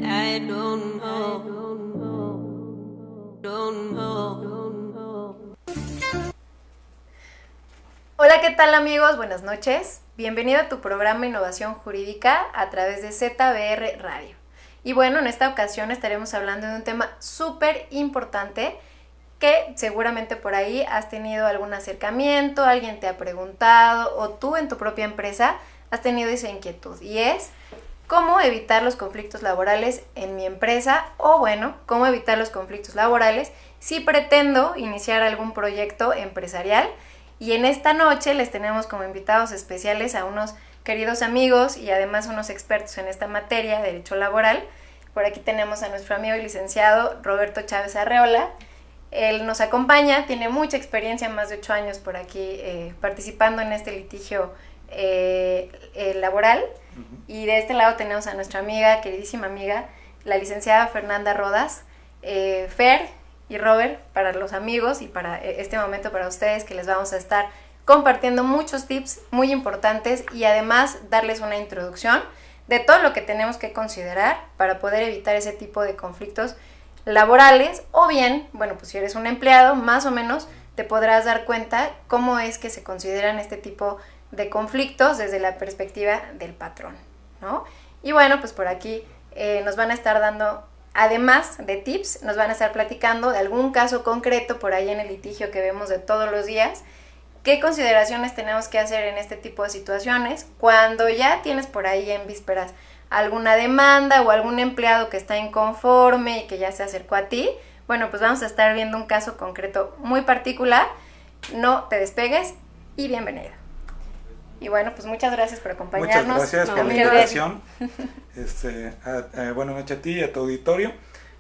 I don't know. Hola, ¿qué tal amigos? Buenas noches. Bienvenido a tu programa Innovación Jurídica a través de ZBR Radio. Y bueno, en esta ocasión estaremos hablando de un tema súper importante que seguramente por ahí has tenido algún acercamiento, alguien te ha preguntado o tú en tu propia empresa has tenido esa inquietud y es cómo evitar los conflictos laborales en mi empresa o bueno, cómo evitar los conflictos laborales si pretendo iniciar algún proyecto empresarial. Y en esta noche les tenemos como invitados especiales a unos queridos amigos y además unos expertos en esta materia, derecho laboral. Por aquí tenemos a nuestro amigo y licenciado Roberto Chávez Arreola. Él nos acompaña, tiene mucha experiencia, más de 8 años por aquí participando en este litigio laboral. Y de este lado tenemos a nuestra amiga, queridísima amiga, la licenciada Fernanda Rodas. Fer y Robert, para los amigos y para este momento para ustedes, que les vamos a estar compartiendo muchos tips muy importantes y además darles una introducción de todo lo que tenemos que considerar para poder evitar ese tipo de conflictos laborales. O bien, bueno, pues si eres un empleado, más o menos te podrás dar cuenta cómo es que se consideran este tipo de conflictos desde la perspectiva del patrón, ¿no? Y bueno, pues por aquí nos van a estar dando, además de tips, nos van a estar platicando de algún caso concreto por ahí en el litigio que vemos de todos los días, qué consideraciones tenemos que hacer en este tipo de situaciones, cuando ya tienes por ahí en vísperas alguna demanda o algún empleado que está inconforme y que ya se acercó a ti. Bueno, pues vamos a estar viendo un caso concreto muy particular. No te despegues y bienvenido. Y bueno, pues muchas gracias por acompañarnos. Muchas gracias por la invitación. Buenas noches a ti y a tu auditorio.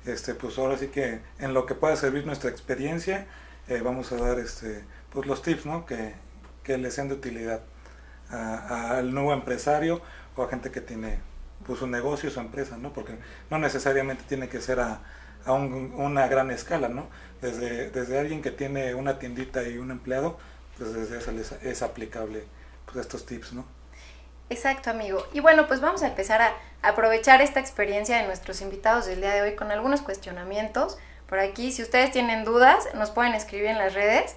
Pues ahora sí que en lo que pueda servir nuestra experiencia, vamos a dar pues los tips, ¿no? que les sean de utilidad al nuevo empresario o a gente que tiene pues un negocio, su empresa, ¿no? Porque no necesariamente tiene que ser a una gran escala, ¿no? Desde alguien que tiene una tiendita y un empleado, pues desde eso es aplicable pues estos tips, ¿no? Exacto, amigo. Y bueno, pues vamos a empezar a aprovechar esta experiencia de nuestros invitados del día de hoy con algunos cuestionamientos. Por aquí, si ustedes tienen dudas, nos pueden escribir en las redes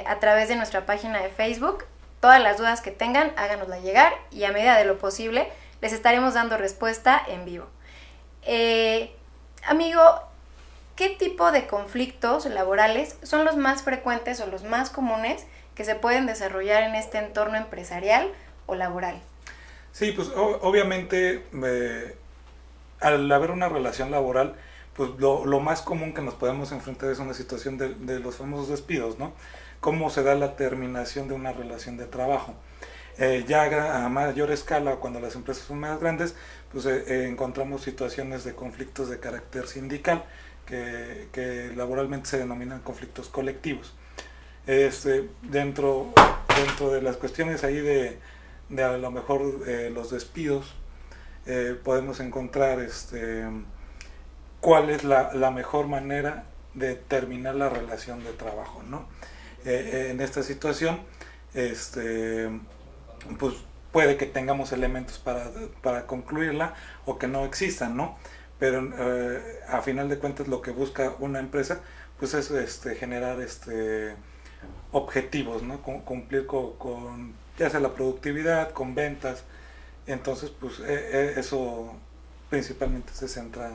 a través de nuestra página de Facebook. Todas las dudas que tengan, háganosla llegar y a medida de lo posible les estaremos dando respuesta en vivo. Amigo, ¿qué tipo de conflictos laborales son los más frecuentes o los más comunes que se pueden desarrollar en este entorno empresarial o laboral? Sí, pues obviamente al haber una relación laboral, pues lo más común que nos podemos enfrentar es una situación de los famosos despidos, ¿no? Cómo se da la terminación de una relación de trabajo. Ya a mayor escala, cuando las empresas son más grandes, pues encontramos situaciones de conflictos de carácter sindical, que laboralmente se denominan conflictos colectivos. Dentro de las cuestiones ahí de a lo mejor los despidos, podemos encontrar cuál es la mejor manera de terminar la relación de trabajo, ¿no? En esta situación, pues puede que tengamos elementos para concluirla o que no existan, ¿no? Pero a final de cuentas lo que busca una empresa pues es generar objetivos, ¿no? Cumplir con ya sea la productividad, con ventas. Entonces pues eso principalmente se centra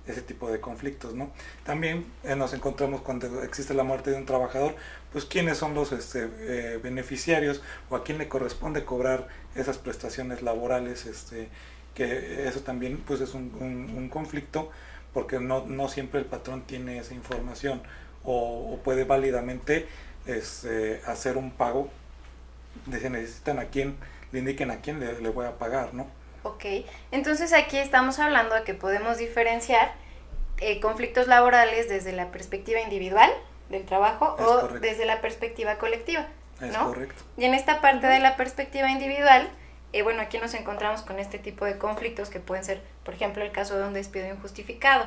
ese tipo de conflictos, ¿no? También nos encontramos cuando existe la muerte de un trabajador, pues quiénes son los beneficiarios o a quién le corresponde cobrar esas prestaciones laborales, que eso también pues es un conflicto, porque no siempre el patrón tiene esa información o puede válidamente hacer un pago. Se necesitan le indiquen a quién le voy a pagar, ¿no? Ok, entonces aquí estamos hablando de que podemos diferenciar conflictos laborales desde la perspectiva individual del trabajo o correcto, desde la perspectiva colectiva, ¿no? Es correcto. Y en esta parte de la perspectiva individual, bueno, aquí nos encontramos con este tipo de conflictos que pueden ser, por ejemplo, el caso de un despido injustificado.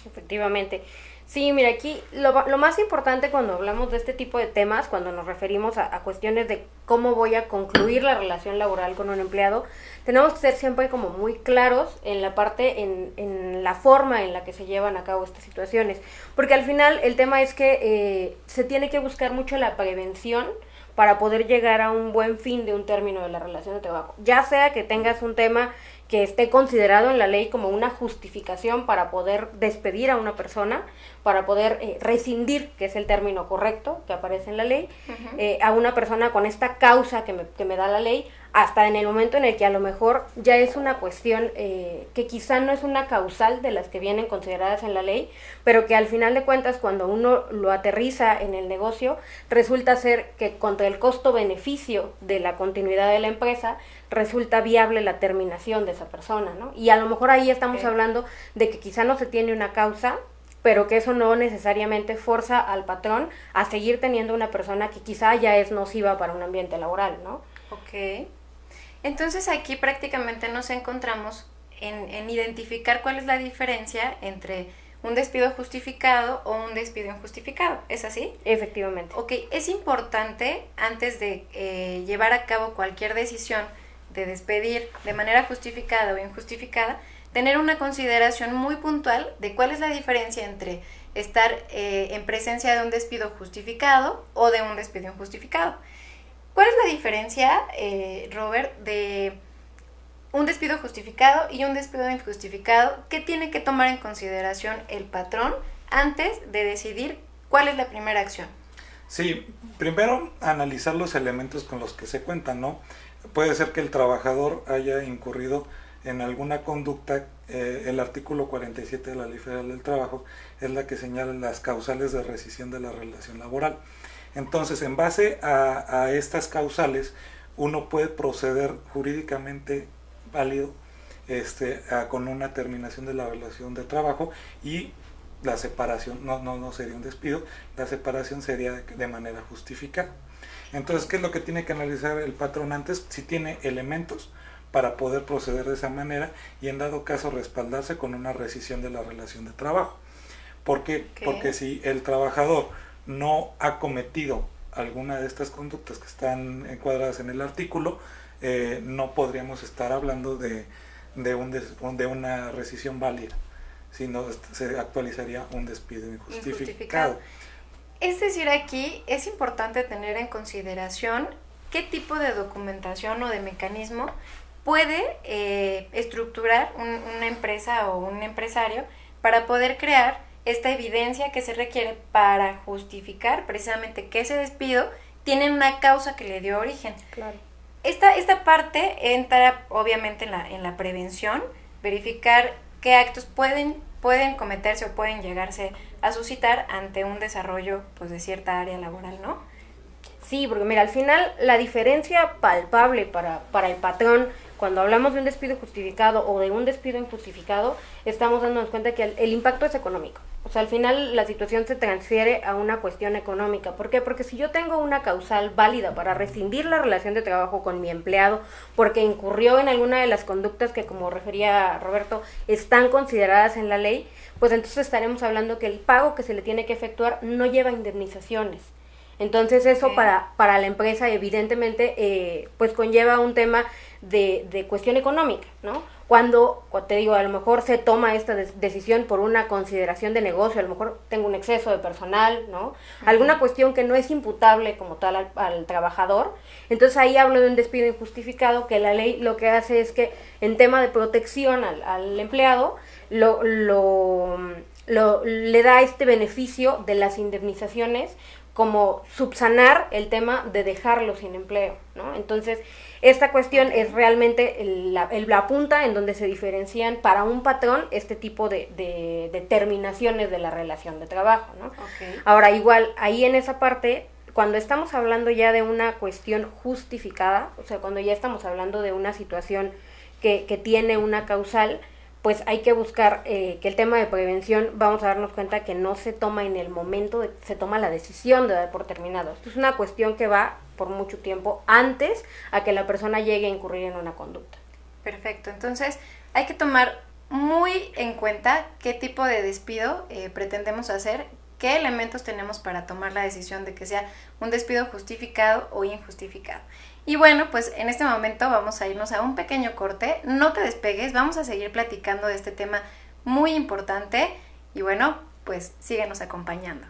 Efectivamente. Sí, mira, aquí lo más importante cuando hablamos de este tipo de temas, cuando nos referimos a cuestiones de cómo voy a concluir la relación laboral con un empleado, tenemos que ser siempre como muy claros en la parte, en la forma en la que se llevan a cabo estas situaciones. Porque al final el tema es que se tiene que buscar mucho la prevención para poder llegar a un buen fin de un término de la relación de trabajo. Ya sea que tengas un tema que esté considerado en la ley como una justificación para poder despedir a una persona, para poder rescindir, que es el término correcto que aparece en la ley, a una persona con esta causa que me da la ley, hasta en el momento en el que a lo mejor ya es una cuestión que quizá no es una causal de las que vienen consideradas en la ley, pero que al final de cuentas cuando uno lo aterriza en el negocio, resulta ser que contra el costo-beneficio de la continuidad de la empresa, resulta viable la terminación de esa persona, ¿no? Y a lo mejor ahí estamos hablando de que quizá no se tiene una causa, pero que eso no necesariamente forza al patrón a seguir teniendo una persona que quizá ya es nociva para un ambiente laboral, ¿no? Ok. Entonces aquí prácticamente nos encontramos en identificar cuál es la diferencia entre un despido justificado o un despido injustificado. ¿Es así? Efectivamente. Ok, es importante antes de llevar a cabo cualquier decisión de despedir de manera justificada o injustificada, tener una consideración muy puntual de cuál es la diferencia entre estar en presencia de un despido justificado o de un despido injustificado. ¿Cuál es la diferencia, Robert, de un despido justificado y un despido injustificado? ¿Qué tiene que tomar en consideración el patrón antes de decidir cuál es la primera acción? Sí, primero analizar los elementos con los que se cuentan, ¿no? Puede ser que el trabajador haya incurrido en alguna conducta, el artículo 47 de la Ley Federal del Trabajo es la que señala las causales de rescisión de la relación laboral. Entonces, en base a estas causales, uno puede proceder jurídicamente válido con una terminación de la relación de trabajo y la separación, no sería un despido, la separación sería de manera justificada. Entonces, ¿qué es lo que tiene que analizar el patrón antes? Si tiene elementos para poder proceder de esa manera y en dado caso respaldarse con una rescisión de la relación de trabajo. ¿Por qué? Porque si el trabajador no ha cometido alguna de estas conductas que están encuadradas en el artículo, no podríamos estar hablando de una rescisión válida, sino se actualizaría un despido injustificado. Es decir, aquí es importante tener en consideración qué tipo de documentación o de mecanismo puede estructurar una empresa o un empresario para poder crear esta evidencia que se requiere para justificar precisamente que ese despido tiene una causa que le dio origen. Claro. Esta parte entra obviamente en la prevención, verificar qué actos pueden cometerse o pueden llegarse a suscitar ante un desarrollo pues, de cierta área laboral, ¿no? Sí, porque mira, al final la diferencia palpable para el patrón cuando hablamos de un despido justificado o de un despido injustificado, estamos dándonos cuenta que el impacto es económico. O sea, al final la situación se transfiere a una cuestión económica. ¿Por qué? Porque si yo tengo una causal válida para rescindir la relación de trabajo con mi empleado porque incurrió en alguna de las conductas que, como refería Roberto, están consideradas en la ley, pues entonces estaremos hablando que el pago que se le tiene que efectuar no lleva indemnizaciones. Entonces eso para la empresa evidentemente pues conlleva un tema de cuestión económica, ¿no? Cuando te digo, a lo mejor se toma esta decisión por una consideración de negocio, a lo mejor tengo un exceso de personal, ¿no? Alguna cuestión que no es imputable como tal al trabajador, entonces ahí hablo de un despido injustificado que la ley lo que hace es que en tema de protección al empleado le da este beneficio de las indemnizaciones como subsanar el tema de dejarlo sin empleo, ¿no? Entonces, esta cuestión es realmente la punta en donde se diferencian para un patrón este tipo de terminaciones de la relación de trabajo, ¿no? Okay. Ahora, igual, ahí en esa parte, cuando estamos hablando ya de una cuestión justificada, o sea, cuando ya estamos hablando de una situación que tiene una causal, pues hay que buscar que el tema de prevención, vamos a darnos cuenta que no se toma en el momento, se toma la decisión de dar por terminado. Esto es una cuestión que va por mucho tiempo antes a que la persona llegue a incurrir en una conducta. Perfecto, entonces hay que tomar muy en cuenta qué tipo de despido pretendemos hacer, qué elementos tenemos para tomar la decisión de que sea un despido justificado o injustificado. Y bueno, pues en este momento vamos a irnos a un pequeño corte. No te despegues, vamos a seguir platicando de este tema muy importante. Y bueno, pues síguenos acompañando.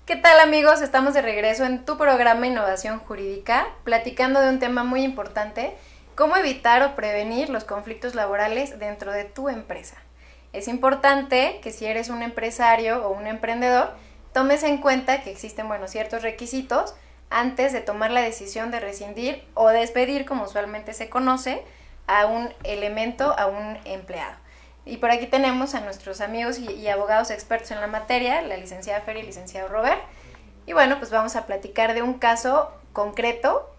¿Qué tal amigos? Estamos de regreso en tu programa Innovación Jurídica, platicando de un tema muy importante, cómo evitar o prevenir los conflictos laborales dentro de tu empresa. Es importante que si eres un empresario o un emprendedor, tomes en cuenta que existen, ciertos requisitos antes de tomar la decisión de rescindir o despedir, como usualmente se conoce, a un elemento, a un empleado. Y por aquí tenemos a nuestros amigos y abogados expertos en la materia, la licenciada Fer y el licenciado Robert. Y bueno, pues vamos a platicar de un caso concreto.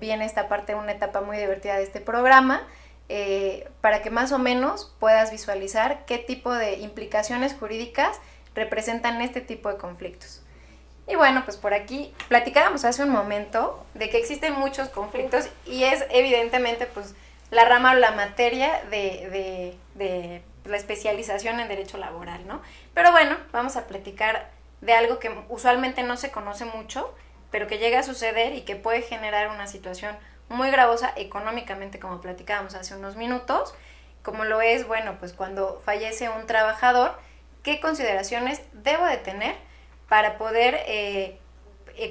Viene esta parte, una etapa muy divertida de este programa, para que más o menos puedas visualizar qué tipo de implicaciones jurídicas representan este tipo de conflictos. Y bueno, pues por aquí platicábamos hace un momento de que existen muchos conflictos y es evidentemente pues la rama o la materia de la especialización en derecho laboral, ¿no? Pero bueno, vamos a platicar de algo que usualmente no se conoce mucho, pero que llega a suceder y que puede generar una situación muy gravosa económicamente, como platicábamos hace unos minutos, como lo es, pues cuando fallece un trabajador, ¿qué consideraciones debo de tener para poder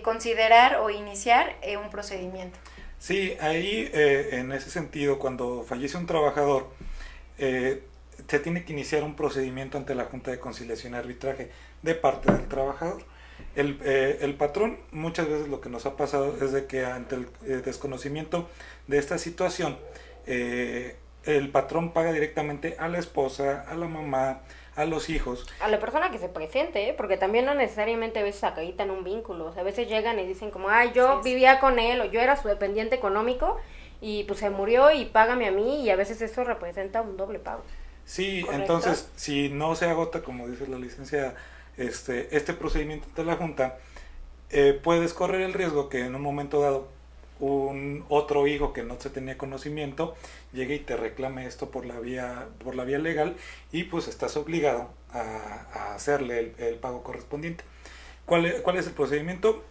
considerar o iniciar un procedimiento? Sí, ahí en ese sentido, cuando fallece un trabajador, se tiene que iniciar un procedimiento ante la Junta de Conciliación y Arbitraje de parte del trabajador. El patrón, muchas veces lo que nos ha pasado es de que ante el desconocimiento de esta situación, el patrón paga directamente a la esposa, a la mamá, a los hijos. A la persona que se presente, porque también no necesariamente a veces acreditan un vínculo. O sea, a veces llegan y dicen como, yo vivía con él o yo era su dependiente económico y pues se murió y págame a mí, y a veces eso representa un doble pago. Sí, ¿correcto? Entonces, si no se agota, como dice la licenciada, este procedimiento de la Junta, puedes correr el riesgo que en un momento dado un otro hijo que no se tenía conocimiento llegue y te reclame esto por la vía legal, y pues estás obligado a hacerle el pago correspondiente. ¿Cuál es el procedimiento?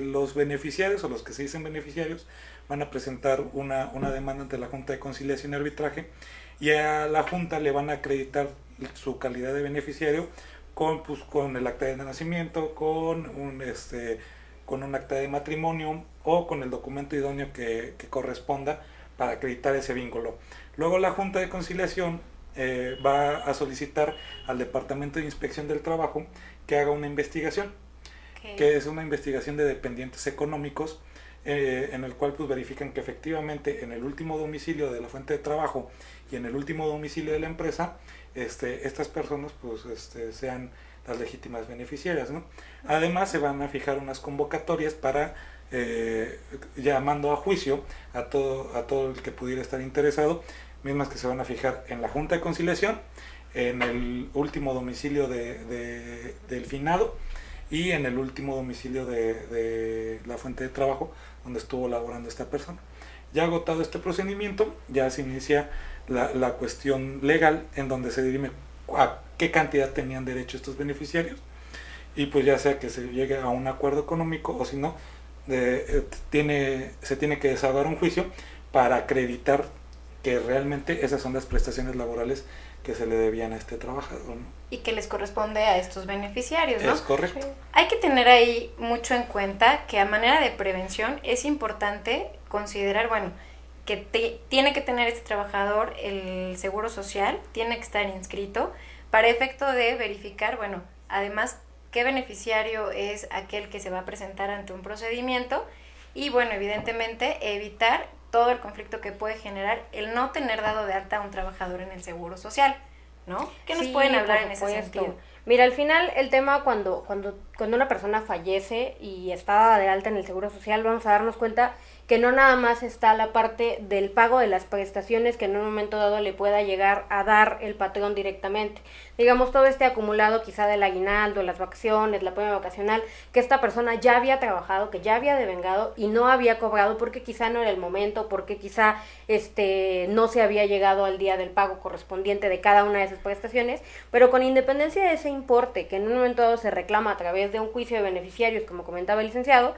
Los beneficiarios, o los que se dicen beneficiarios, van a presentar una demanda ante la Junta de Conciliación y Arbitraje, y a la Junta le van a acreditar su calidad de beneficiario con el acta de nacimiento, con un acta de matrimonio o con el documento idóneo que corresponda para acreditar ese vínculo. Luego la Junta de Conciliación va a solicitar al Departamento de Inspección del Trabajo que haga una investigación, que es una investigación de dependientes económicos, en el cual pues verifican que efectivamente en el último domicilio de la fuente de trabajo y en el último domicilio de la empresa, estas personas pues sean las legítimas beneficiarias, ¿no? Además se van a fijar unas convocatorias para llamando a juicio a todo el que pudiera estar interesado, mismas que se van a fijar en la Junta de Conciliación, en el último domicilio del finado y en el último domicilio de la fuente de trabajo donde estuvo laborando esta persona. Ya agotado este procedimiento, ya se inicia la cuestión legal en donde se dirime a qué cantidad tenían derecho estos beneficiarios, y pues ya sea que se llegue a un acuerdo económico o si no, se tiene que desahogar un juicio para acreditar que realmente esas son las prestaciones laborales que se le debían a este trabajador, ¿no? Y que les corresponde a estos beneficiarios, ¿no? Es correcto. Sí. Hay que tener ahí mucho en cuenta que a manera de prevención es importante considerar, bueno, que tiene que tener este trabajador el seguro social, tiene que estar inscrito para efecto de verificar, bueno, además qué beneficiario es aquel que se va a presentar ante un procedimiento y, bueno, evidentemente evitar todo el conflicto que puede generar el no tener dado de alta a un trabajador en el seguro social, ¿no? ¿Qué nos pueden hablar en ese sentido? Mira, al final el tema cuando una persona fallece y está dada de alta en el seguro social, vamos a darnos cuenta que no nada más está la parte del pago de las prestaciones que en un momento dado le pueda llegar a dar el patrón directamente. Digamos, todo este acumulado quizá del aguinaldo, las vacaciones, la prima vacacional, que esta persona ya había trabajado, que ya había devengado y no había cobrado porque quizá no era el momento, porque quizá no se había llegado al día del pago correspondiente de cada una de esas prestaciones, pero con independencia de ese importe que en un momento dado se reclama a través de un juicio de beneficiarios, como comentaba el licenciado,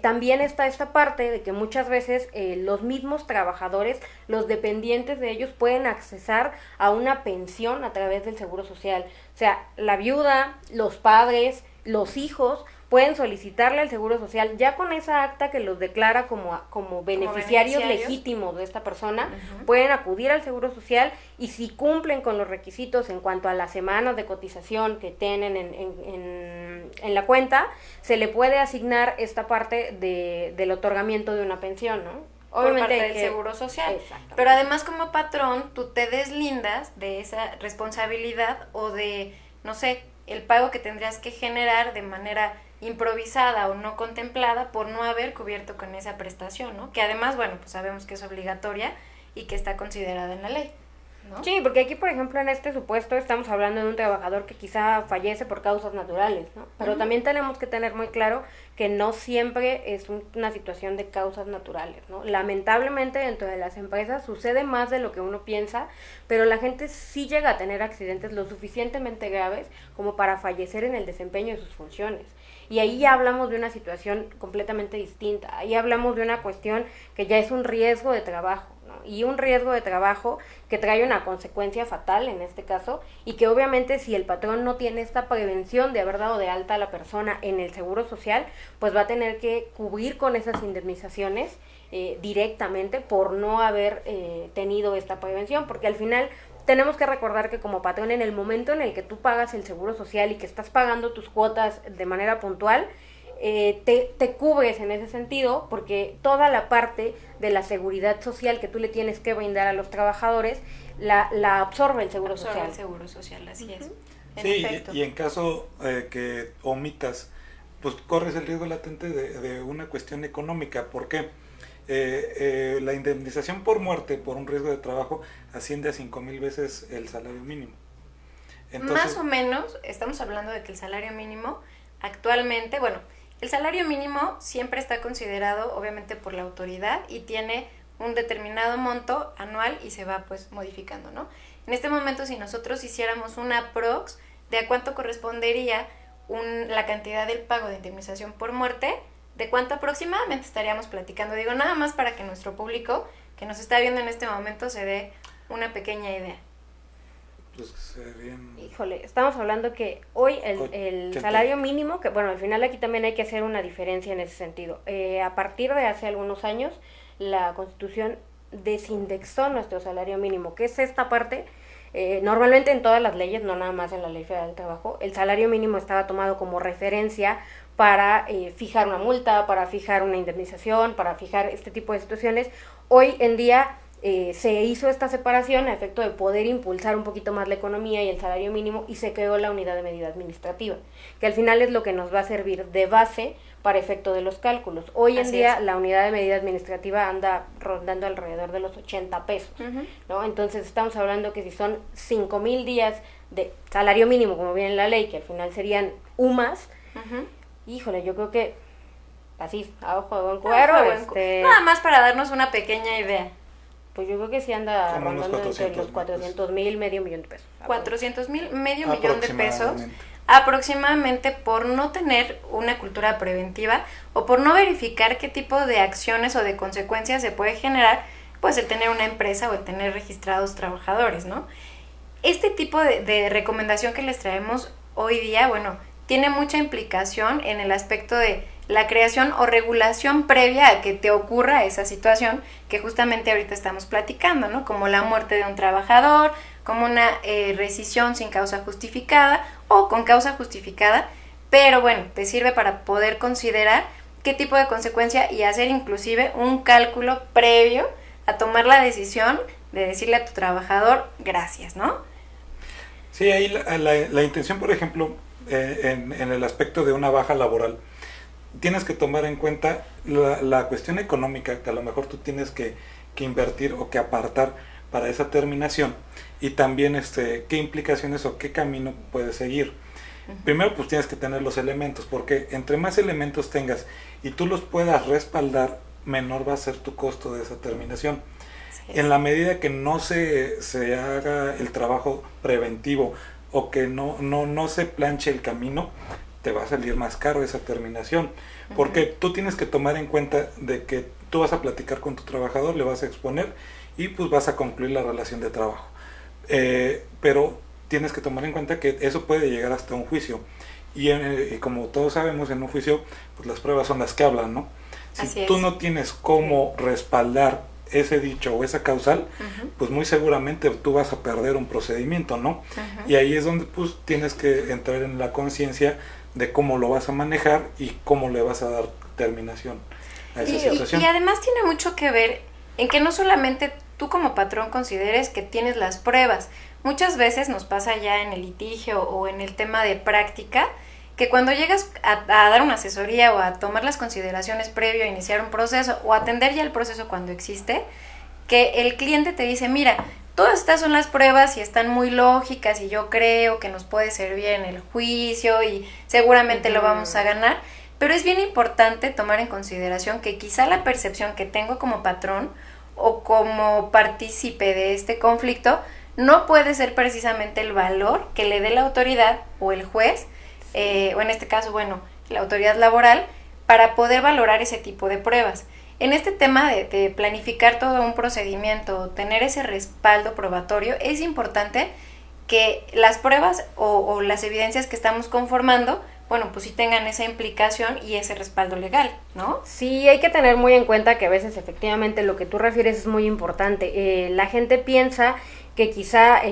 también está esta parte de que muchas veces los mismos trabajadores, los dependientes de ellos pueden accesar a una pensión a través del seguro social. O sea, la viuda, los padres, los hijos pueden solicitarle al seguro social ya con esa acta que los declara como beneficiarios legítimos de esta persona. Pueden acudir al seguro social y si cumplen con los requisitos en cuanto a las semanas de cotización que tienen en la cuenta, se le puede asignar esta parte del otorgamiento de una pensión, ¿no? Obviamente por parte del seguro social. Pero además, como patrón, tú te deslindas de esa responsabilidad o de, no sé, el pago que tendrías que generar de manera improvisada o no contemplada por no haber cubierto con esa prestación, ¿no? Que además, bueno, pues sabemos que es obligatoria y que está considerada en la ley, ¿no? Sí, porque aquí, por ejemplo, en este supuesto estamos hablando de un trabajador que quizá fallece por causas naturales, ¿no? Pero también tenemos que tener muy claro que no siempre es una situación de causas naturales, ¿no? Lamentablemente dentro de las empresas sucede más de lo que uno piensa, pero la gente sí llega a tener accidentes lo suficientemente graves como para fallecer en el desempeño de sus funciones. Y ahí ya hablamos de una situación completamente distinta, ahí hablamos de una cuestión que ya es un riesgo de trabajo, ¿no? Y un riesgo de trabajo que trae una consecuencia fatal en este caso, y que obviamente si el patrón no tiene esta prevención de haber dado de alta a la persona en el seguro social, pues va a tener que cubrir con esas indemnizaciones directamente por no haber tenido esta prevención, porque al final tenemos que recordar que como patrón, en el momento en el que tú pagas el seguro social y que estás pagando tus cuotas de manera puntual, te cubres en ese sentido, porque toda la parte de la seguridad social que tú le tienes que brindar a los trabajadores, la absorbe el seguro social. El seguro social, así es. Sí, y en caso que omitas, pues corres el riesgo latente de una cuestión económica. ¿Por qué? La indemnización por muerte por un riesgo de trabajo asciende a 5,000 veces el salario mínimo. Entonces, más o menos, estamos hablando de que el salario mínimo actualmente, bueno, el salario mínimo siempre está considerado obviamente por la autoridad y tiene un determinado monto anual y se va pues modificando, ¿no? En este momento, si nosotros hiciéramos una aprox de a cuánto correspondería la cantidad del pago de indemnización por muerte, ¿de cuánto aproximadamente estaríamos platicando? Digo, nada más para que nuestro público que nos está viendo en este momento se dé una pequeña idea. Pues serían... Híjole, estamos hablando que hoy el salario mínimo, que bueno, al final aquí también hay que hacer una diferencia en ese sentido. A partir de hace algunos años, la Constitución desindexó nuestro salario mínimo, que es esta parte. Normalmente en todas las leyes, no nada más en la Ley Federal del Trabajo, el salario mínimo estaba tomado como referencia para fijar una multa, para fijar una indemnización, para fijar este tipo de situaciones. Hoy en día se hizo esta separación a efecto de poder impulsar un poquito más la economía y el salario mínimo, y se creó la unidad de medida administrativa, que al final es lo que nos va a servir de base para efecto de los cálculos. Hoy en día la unidad de medida administrativa anda rondando alrededor de los 80 pesos, ¿no? Entonces estamos hablando que si son 5,000 días de salario mínimo, como viene en la ley, que al final serían UMAS, híjole, yo creo que así, a ojo de buen cuero, nada más para darnos una pequeña idea. Pues yo creo que sí anda como rondando entre los 400,000, medio millón de pesos. 400,000, medio millón de pesos aproximadamente, por no tener una cultura preventiva o por no verificar qué tipo de acciones o de consecuencias se puede generar, pues el tener una empresa o el tener registrados trabajadores, ¿no? Este tipo de recomendación que les traemos hoy día, bueno, tiene mucha implicación en el aspecto de la creación o regulación previa a que te ocurra esa situación que justamente ahorita estamos platicando, ¿no? Como la muerte de un trabajador, como una rescisión sin causa justificada o con causa justificada, pero bueno, te sirve para poder considerar qué tipo de consecuencia y hacer inclusive un cálculo previo a tomar la decisión de decirle a tu trabajador gracias, ¿no? Sí, ahí la intención, por ejemplo, en el aspecto de una baja laboral, tienes que tomar en cuenta la cuestión económica que a lo mejor tú tienes que invertir o que apartar para esa terminación, y también qué implicaciones o qué camino puedes seguir. Primero, pues tienes que tener los elementos, porque entre más elementos tengas y tú los puedas respaldar, menor va a ser tu costo de esa terminación. En la medida que no se haga el trabajo preventivo o que no se planche el camino, te va a salir más caro esa terminación, porque tú tienes que tomar en cuenta de que tú vas a platicar con tu trabajador, le vas a exponer y pues vas a concluir la relación de trabajo, pero tienes que tomar en cuenta que eso puede llegar hasta un juicio, y como todos sabemos, en un juicio pues las pruebas son las que hablan, ¿no? Si tú no tienes cómo respaldar ese dicho o esa causal, pues muy seguramente tú vas a perder un procedimiento, ¿no? Y ahí es donde pues tienes que entrar en la conciencia de cómo lo vas a manejar y cómo le vas a dar terminación a esa situación. Y además tiene mucho que ver en que no solamente tú como patrón consideres que tienes las pruebas. Muchas veces nos pasa ya en el litigio o en el tema de práctica, que cuando llegas a dar una asesoría o a tomar las consideraciones previo a iniciar un proceso o atender ya el proceso cuando existe, que el cliente te dice, mira, todas estas son las pruebas y están muy lógicas y yo creo que nos puede servir en el juicio y seguramente lo vamos a ganar, pero es bien importante tomar en consideración que quizá la percepción que tengo como patrón o como partícipe de este conflicto no puede ser precisamente el valor que le dé la autoridad o el juez, o en este caso, bueno, la autoridad laboral, para poder valorar ese tipo de pruebas. En este tema de planificar todo un procedimiento, tener ese respaldo probatorio, es importante que las pruebas o las evidencias que estamos conformando, bueno, pues sí tengan esa implicación y ese respaldo legal, ¿no? Sí, hay que tener muy en cuenta que a veces efectivamente lo que tú refieres es muy importante. La gente piensa que quizá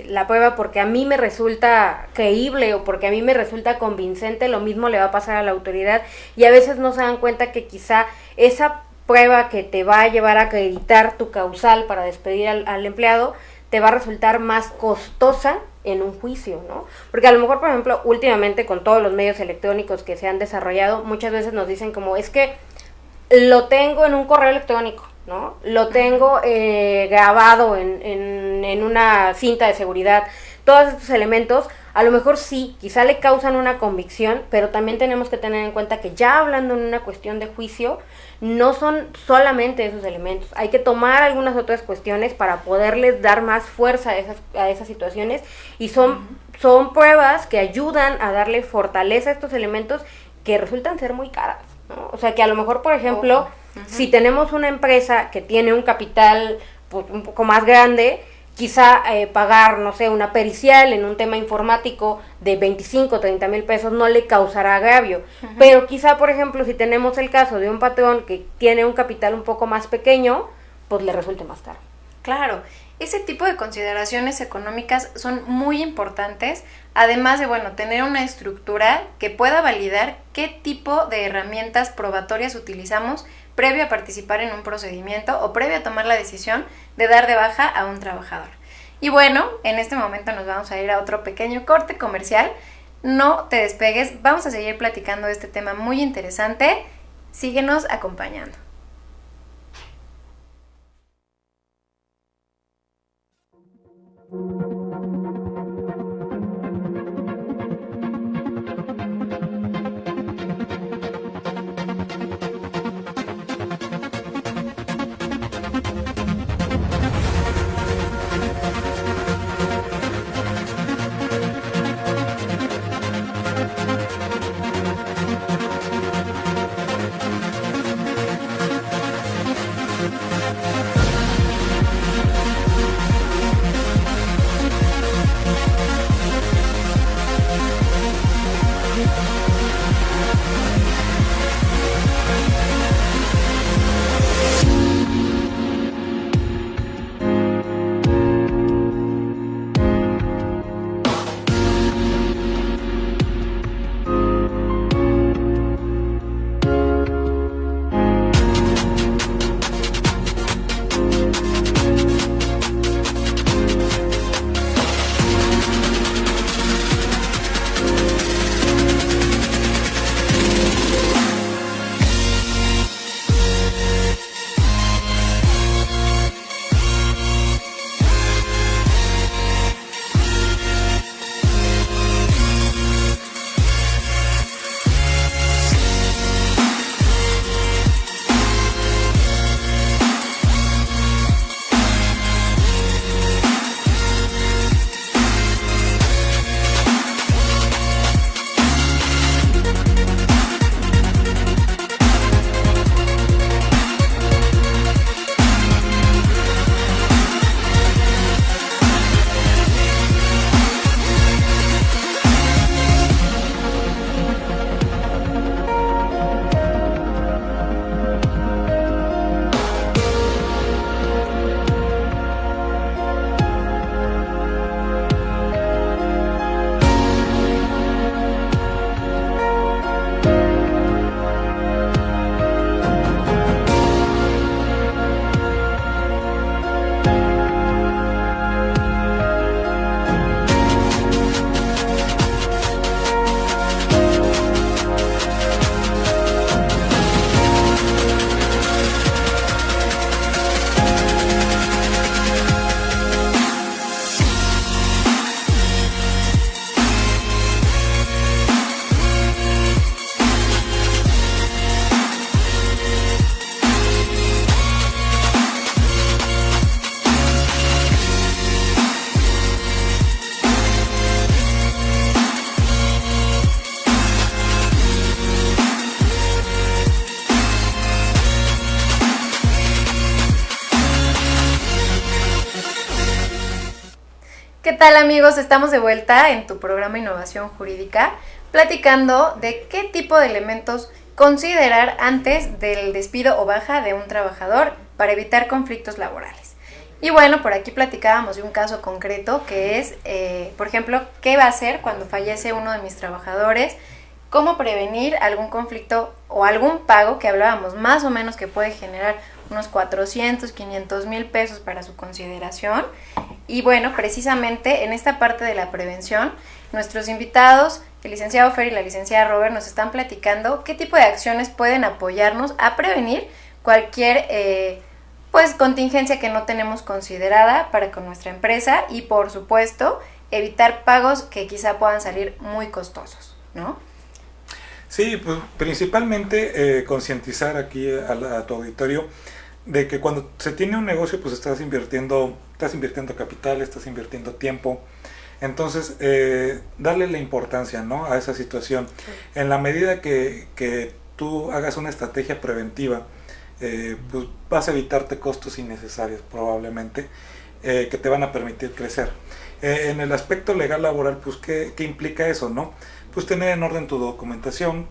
la prueba, porque a mí me resulta creíble o porque a mí me resulta convincente, lo mismo le va a pasar a la autoridad, y a veces no se dan cuenta que quizá esa prueba que te va a llevar a acreditar tu causal para despedir al empleado te va a resultar más costosa en un juicio, ¿no? Porque a lo mejor, por ejemplo, últimamente con todos los medios electrónicos que se han desarrollado, muchas veces nos dicen como, es que lo tengo en un correo electrónico, ¿no? Lo tengo grabado en una cinta de seguridad. Todos estos elementos, a lo mejor sí, quizá le causan una convicción, pero también tenemos que tener en cuenta que ya hablando en una cuestión de juicio, no son solamente esos elementos. Hay que tomar algunas otras cuestiones para poderles dar más fuerza a esas situaciones, y son pruebas que ayudan a darle fortaleza a estos elementos que resultan ser muy caras, ¿no? O sea, que a lo mejor, por ejemplo, si tenemos una empresa que tiene un capital pues, un poco más grande, quizá pagar, no sé, una pericial en un tema informático de 25, 30 mil pesos no le causará agravio. Pero quizá, por ejemplo, si tenemos el caso de un patrón que tiene un capital un poco más pequeño, pues le resulte más caro. Claro, ese tipo de consideraciones económicas son muy importantes, además de, bueno, tener una estructura que pueda validar qué tipo de herramientas probatorias utilizamos previo a participar en un procedimiento o previo a tomar la decisión de dar de baja a un trabajador. Y bueno, en este momento nos vamos a ir a otro pequeño corte comercial. No te despegues, vamos a seguir platicando de este tema muy interesante. Síguenos acompañando. ¿Qué tal, amigos? Estamos de vuelta en tu programa Innovación Jurídica, platicando de qué tipo de elementos considerar antes del despido o baja de un trabajador para evitar conflictos laborales. Y bueno, por aquí platicábamos de un caso concreto que es, por ejemplo, qué va a hacer cuando fallece uno de mis trabajadores, cómo prevenir algún conflicto o algún pago que hablábamos más o menos que puede generar unos 400, 500 mil pesos para su consideración. Y bueno, precisamente en esta parte de la prevención, nuestros invitados, el licenciado Fer y la licenciada Robert, nos están platicando qué tipo de acciones pueden apoyarnos a prevenir cualquier contingencia que no tenemos considerada para con nuestra empresa y, por supuesto, evitar pagos que quizá puedan salir muy costosos, ¿no? Sí, pues principalmente concientizar aquí a tu auditorio de que cuando se tiene un negocio, pues estás invirtiendo capital, estás invirtiendo tiempo. Entonces, darle la importancia, ¿no?, a esa situación. Sí. En la medida que tú hagas una estrategia preventiva, pues vas a evitarte costos innecesarios probablemente, que te van a permitir crecer. En el aspecto legal laboral, pues, ¿qué implica eso, no? Pues tener en orden tu documentación,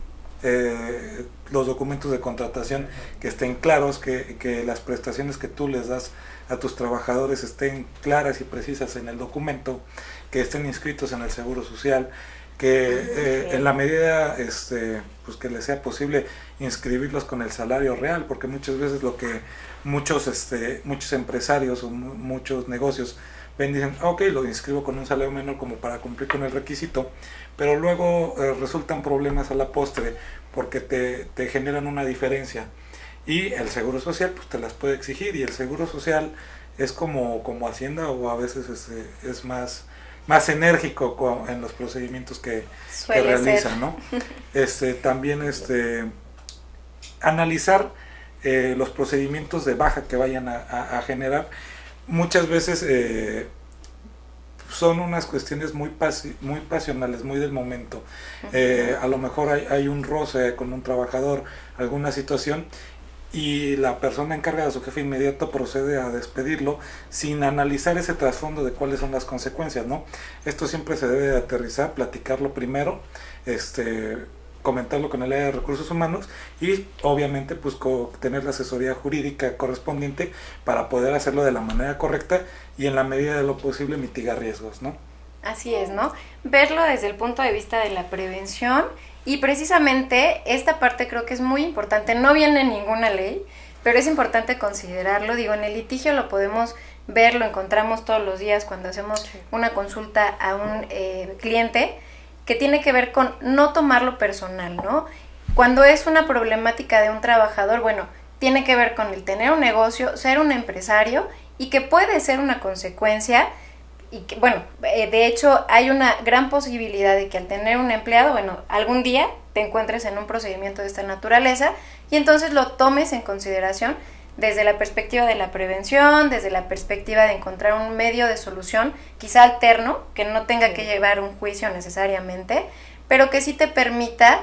los documentos de contratación que estén claros, que las prestaciones que tú les das a tus trabajadores estén claras y precisas en el documento, que estén inscritos en el Seguro Social, que en la medida pues que les sea posible inscribirlos con el salario real, porque muchas veces lo que muchos empresarios o muchos negocios ven, dicen, ok, lo inscribo con un salario menor como para cumplir con el requisito, pero luego resultan problemas a la postre porque te generan una diferencia, y el Seguro Social pues te las puede exigir, y el Seguro Social es como Hacienda, o a veces es más enérgico en los procedimientos que realiza, ser, ¿no? También analizar los procedimientos de baja que vayan a generar. Muchas veces son unas cuestiones muy pasionales, muy del momento. A lo mejor hay un roce con un trabajador, alguna situación, y la persona encargada, su jefe inmediato, procede a despedirlo sin analizar ese trasfondo de cuáles son las consecuencias, ¿no? Esto siempre se debe de aterrizar, platicarlo primero, comentarlo con el área de recursos humanos, y obviamente pues tener la asesoría jurídica correspondiente para poder hacerlo de la manera correcta y en la medida de lo posible mitigar riesgos, ¿no? Así es, ¿no? Verlo desde el punto de vista de la prevención. Y precisamente esta parte creo que es muy importante, no viene en ninguna ley, pero es importante considerarlo. Digo, en el litigio lo podemos ver, lo encontramos todos los días cuando hacemos una consulta a un cliente, que tiene que ver con no tomarlo personal, ¿no? Cuando es una problemática de un trabajador, bueno, tiene que ver con el tener un negocio, ser un empresario, y que puede ser una consecuencia. Y que, bueno, de hecho hay una gran posibilidad de que al tener un empleado, bueno, algún día te encuentres en un procedimiento de esta naturaleza, y entonces lo tomes en consideración desde la perspectiva de la prevención, desde la perspectiva de encontrar un medio de solución, quizá alterno, que no tenga que llevar un juicio necesariamente, pero que sí te permita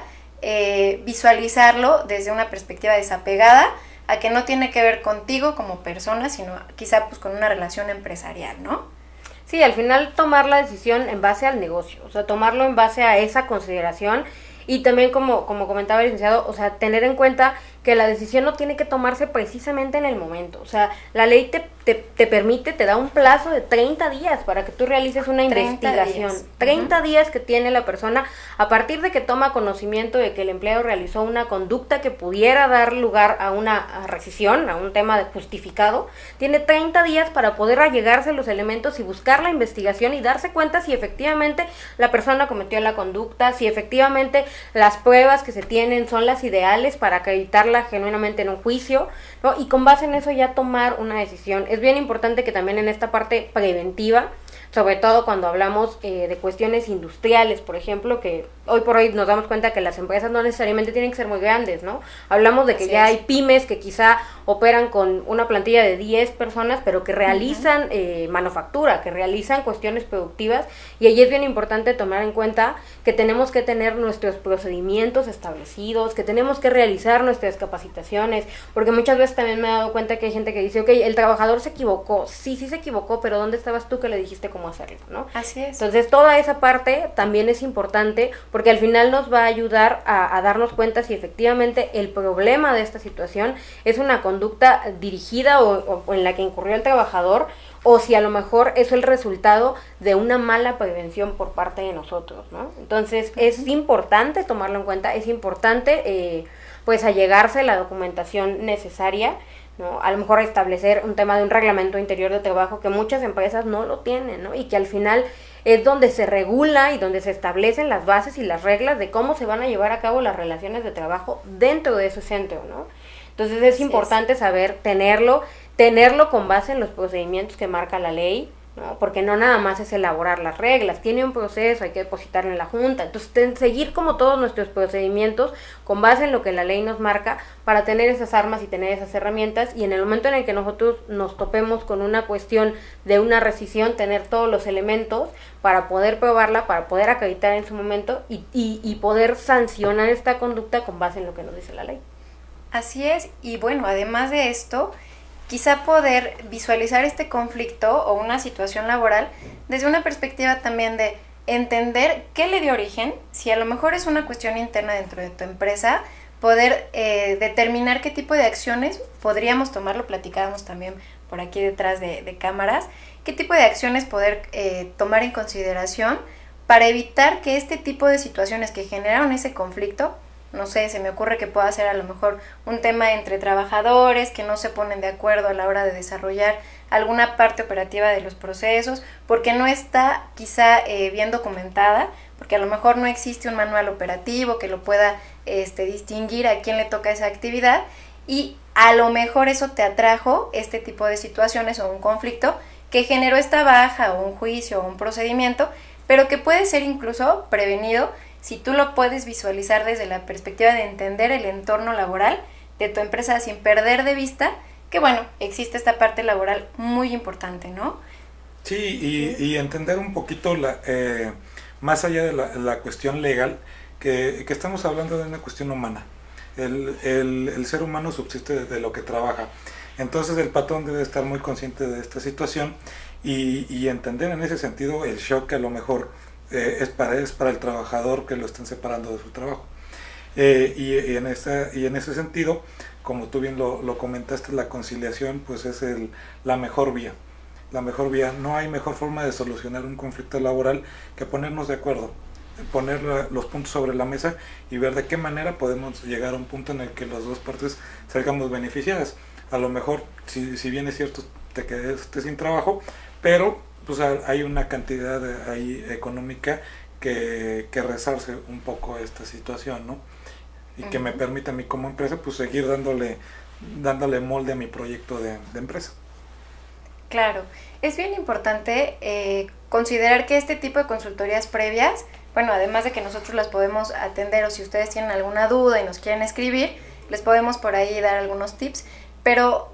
visualizarlo desde una perspectiva desapegada, a que no tiene que ver contigo como persona, sino quizá pues con una relación empresarial, ¿no? Sí, al final tomar la decisión en base al negocio, o sea, tomarlo en base a esa consideración, y también como comentaba el licenciado, o sea, tener en cuenta que la decisión no tiene que tomarse precisamente en el momento. O sea, la ley te permite, te da un plazo de 30 días para que tú realices una investigación. 30 días que tiene la persona a partir de que toma conocimiento de que el empleado realizó una conducta que pudiera dar lugar a una rescisión, a un tema de justificado. Tiene 30 días para poder allegarse los elementos y buscar la investigación y darse cuenta si efectivamente la persona cometió la conducta, si efectivamente las pruebas que se tienen son las ideales para acreditarla genuinamente en un juicio, ¿no? Y con base en eso ya tomar una decisión. Es bien importante que también en esta parte preventiva, sobre todo cuando hablamos de cuestiones industriales, por ejemplo, que hoy por hoy nos damos cuenta que las empresas no necesariamente tienen que ser muy grandes, ¿no? Hablamos de que ya hay pymes que quizá operan con una plantilla de 10 personas, pero que realizan manufactura, que realizan cuestiones productivas, y allí es bien importante tomar en cuenta que tenemos que tener nuestros procedimientos establecidos, que tenemos que realizar nuestras capacitaciones, porque muchas veces también me he dado cuenta que hay gente que dice, ok, el trabajador se equivocó, sí se equivocó, pero ¿dónde estabas tú que le dijiste cómo hacerlo, ¿no? Así es. Entonces toda esa parte también es importante, porque al final nos va a ayudar a darnos cuenta si efectivamente el problema de esta situación es una conducta dirigida o en la que incurrió el trabajador, o si a lo mejor es el resultado de una mala prevención por parte de nosotros, ¿no? Entonces es importante tomarlo en cuenta, es importante pues allegarse la documentación necesaria, ¿no? A lo mejor establecer un tema de un reglamento interior de trabajo que muchas empresas no lo tienen, ¿no? Y que al final es donde se regula y donde se establecen las bases y las reglas de cómo se van a llevar a cabo las relaciones de trabajo dentro de ese centro, ¿no? Entonces es importante saber tenerlo con base en los procedimientos que marca la ley, ¿no? Porque no nada más es elaborar las reglas, tiene un proceso, hay que depositarlo en la junta. Entonces seguir como todos nuestros procedimientos con base en lo que la ley nos marca, para tener esas armas y tener esas herramientas, y en el momento en el que nosotros nos topemos con una cuestión de una rescisión, tener todos los elementos para poder probarla, para poder acreditar en su momento y poder sancionar esta conducta con base en lo que nos dice la ley. Así es, y bueno, además de esto, quizá poder visualizar este conflicto o una situación laboral desde una perspectiva también de entender qué le dio origen, si a lo mejor es una cuestión interna dentro de tu empresa, poder determinar qué tipo de acciones podríamos tomar, lo platicábamos también por aquí detrás de cámaras, qué tipo de acciones poder tomar en consideración para evitar que este tipo de situaciones que generaron ese conflicto, no sé, se me ocurre que pueda ser a lo mejor un tema entre trabajadores que no se ponen de acuerdo a la hora de desarrollar alguna parte operativa de los procesos, porque no está quizá bien documentada, porque a lo mejor no existe un manual operativo que lo pueda distinguir a quién le toca esa actividad, y a lo mejor eso te atrajo este tipo de situaciones o un conflicto que generó esta baja o un juicio o un procedimiento, pero que puede ser incluso prevenido si tú lo puedes visualizar desde la perspectiva de entender el entorno laboral de tu empresa sin perder de vista que, bueno, existe esta parte laboral muy importante, ¿no? Sí, y entender un poquito más allá de la cuestión legal, que estamos hablando de una cuestión humana. El ser humano subsiste de lo que trabaja. Entonces el patrón debe estar muy consciente de esta situación y entender en ese sentido el shock que a lo mejor es para el trabajador que lo estén separando de su trabajo. Y en ese sentido, como tú bien lo comentaste, la conciliación pues es la mejor vía. La mejor vía. No hay mejor forma de solucionar un conflicto laboral que ponernos de acuerdo, poner los puntos sobre la mesa y ver de qué manera podemos llegar a un punto en el que las dos partes salgamos beneficiadas. A lo mejor, si bien es cierto, te quedaste sin trabajo, pero pues hay una cantidad ahí económica que resarce un poco esta situación, ¿no? Y que me permite a mí como empresa pues seguir dándole molde a mi proyecto de empresa. Claro, es bien importante considerar que este tipo de consultorías previas, bueno, además de que nosotros las podemos atender, o si ustedes tienen alguna duda y nos quieren escribir, les podemos por ahí dar algunos tips, pero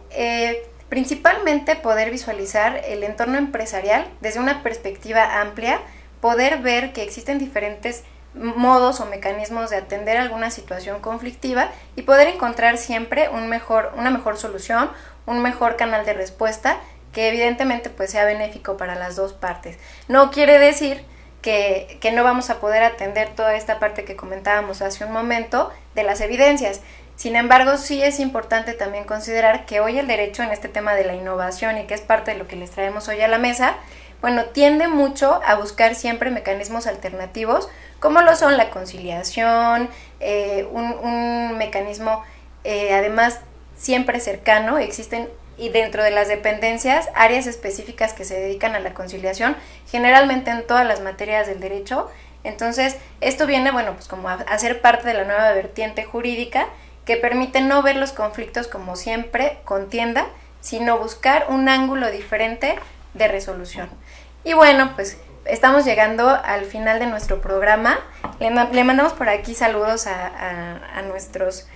principalmente poder visualizar el entorno empresarial desde una perspectiva amplia, poder ver que existen diferentes modos o mecanismos de atender alguna situación conflictiva y poder encontrar siempre una mejor solución, un mejor canal de respuesta que evidentemente pues sea benéfico para las dos partes. No quiere decir que no vamos a poder atender toda esta parte que comentábamos hace un momento de las evidencias. Sin embargo, sí es importante también considerar que hoy el derecho en este tema de la innovación, y que es parte de lo que les traemos hoy a la mesa, bueno, tiende mucho a buscar siempre mecanismos alternativos, como lo son la conciliación, un mecanismo además siempre cercano. Existen, y dentro de las dependencias, áreas específicas que se dedican a la conciliación, generalmente en todas las materias del derecho. Entonces, esto viene, bueno, pues como a ser parte de la nueva vertiente jurídica que permite no ver los conflictos como siempre contienda, sino buscar un ángulo diferente de resolución. Y bueno, pues estamos llegando al final de nuestro programa. Le mandamos por aquí saludos a nuestros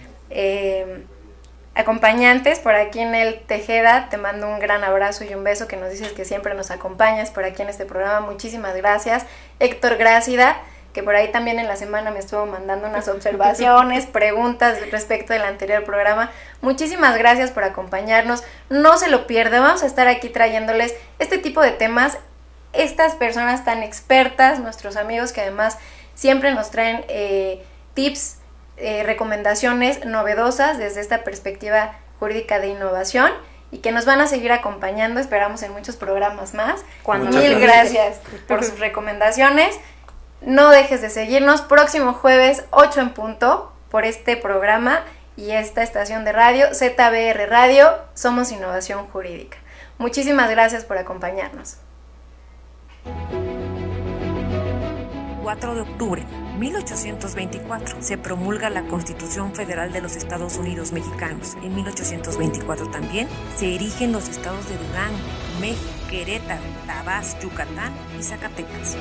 acompañantes. Por aquí en el Tejeda te mando un gran abrazo y un beso, que nos dices que siempre nos acompañas por aquí en este programa. Muchísimas gracias. Héctor Grácida, que por ahí también en la semana me estuvo mandando unas observaciones, preguntas respecto del anterior programa. Muchísimas gracias por acompañarnos. No se lo pierdan, vamos a estar aquí trayéndoles este tipo de temas, estas personas tan expertas, nuestros amigos que además siempre nos traen tips, recomendaciones novedosas desde esta perspectiva jurídica de innovación, y que nos van a seguir acompañando, esperamos en muchos programas más. Mil gracias por sus recomendaciones. No dejes de seguirnos próximo jueves 8 en punto por este programa y esta estación de radio, ZBR Radio, somos Innovación Jurídica. Muchísimas gracias por acompañarnos. 4 de octubre 1824 se promulga la Constitución Federal de los Estados Unidos Mexicanos. En 1824 también se erigen los estados de Durango, México, Querétaro, Tabasco, Yucatán y Zacatecas.